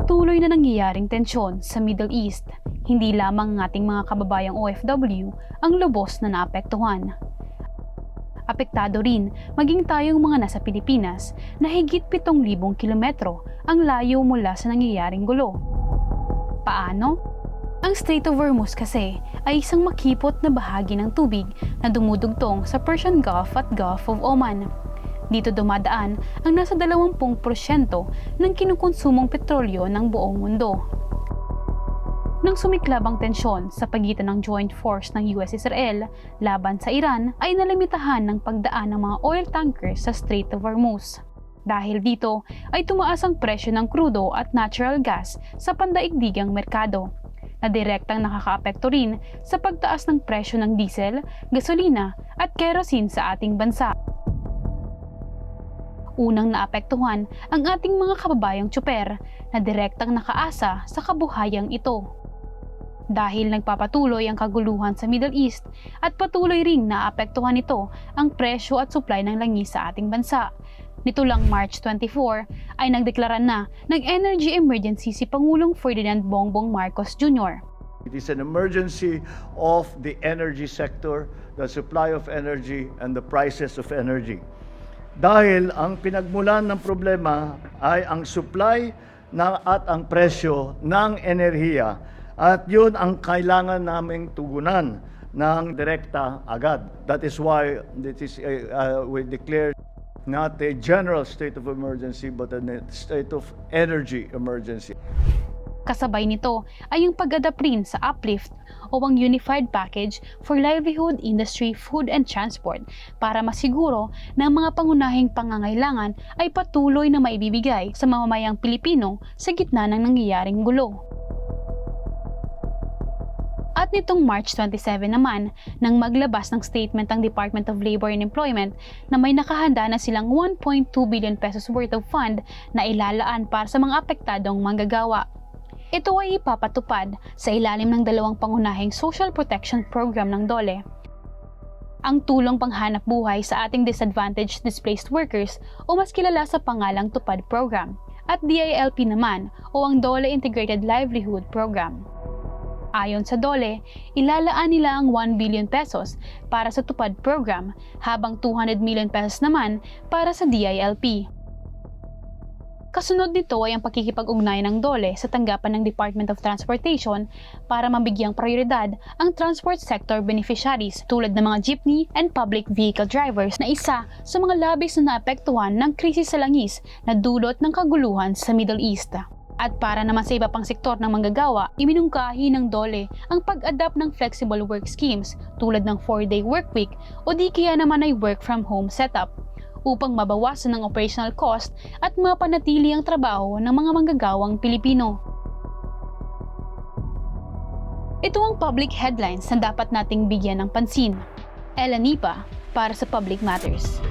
patuloy na nangyayaring tensyon sa Middle East, hindi lamang ang ating mga kababayang OFW ang lubos na naapektuhan. Apektado rin maging tayong mga nasa Pilipinas na higit 7,000 kilometro ang layo mula sa nangyayaring gulo. Paano? Ang Strait of Hormuz kasi ay isang makipot na bahagi ng tubig na dumudugtong sa Persian Gulf at Gulf of Oman. Dito dumadaan ang nasa 20% ng kinukonsumong petrolyo ng buong mundo. Nang sumiklab ang tensyon sa pagitan ng joint force ng US-Israel laban sa Iran ay nalimitahan ng pagdaan ng mga oil tankers sa Strait of Hormuz. Dahil dito ay tumaas ang presyo ng krudo at natural gas sa pandaigdigang merkado, na direktang nakakaapekto rin sa pagtaas ng presyo ng diesel, gasolina at kerosene sa ating bansa. Unang naapektuhan ang ating mga kababayang tsuper na direktang nakaasa sa kabuhayang ito. Dahil nagpapatuloy ang kaguluhan sa Middle East at patuloy ring naapektuhan nito ang presyo at supply ng langis sa ating bansa. Nito lang March 24 ay nagdeklara na ng energy emergency si Pangulong Ferdinand Bongbong Marcos Jr. It is an emergency of the energy sector, the supply of energy and the prices of energy. Dahil ang pinagmulan ng problema ay ang supply at ang presyo ng enerhiya. At yun ang kailangan naming tugunan ng direkta agad. That is why we declare not a general state of emergency but a state of energy emergency. Kasabay nito ay yung pag-adapt rin sa UPLIFT o ang Unified Package for Livelihood, Industry, Food and Transport para masiguro na ang mga pangunahing pangangailangan ay patuloy na maibibigay sa mamamayang Pilipino sa gitna ng nangyayaring gulo. At nitong March 27 naman, nang maglabas ng statement ang Department of Labor and Employment na may nakahanda na silang 1.2 billion pesos worth of fund na ilalaan para sa mga apektadong manggagawa. Ito ay ipapatupad sa ilalim ng dalawang pangunahing social protection program ng DOLE. Ang tulong panghanap buhay sa ating disadvantaged displaced workers o mas kilala sa pangalang TUPAD program at DILP naman o ang DOLE Integrated Livelihood Program. Ayon sa DOLE, ilalaan nila ang 1 billion pesos para sa TUPAD program habang 200 million pesos naman para sa DILP. Kasunod nito ay ang pakikipag-ugnay ng DOLE sa tanggapan ng Department of Transportation para mabigyang prioridad ang transport sector beneficiaries tulad ng mga jeepney and public vehicle drivers na isa sa mga labis na naapektuhan ng krisis sa langis na dulot ng kaguluhan sa Middle East. At para naman sa iba pang sektor ng manggagawa, iminungkahi ng DOLE ang pag-adapt ng flexible work schemes tulad ng 4-day workweek o di kaya naman ay work from home setup upang mabawasan ang operational cost at mapanatili ang trabaho ng mga manggagawang Pilipino. Ito ang public headlines na dapat nating bigyan ng pansin. Ella Nipa para sa Public Matters.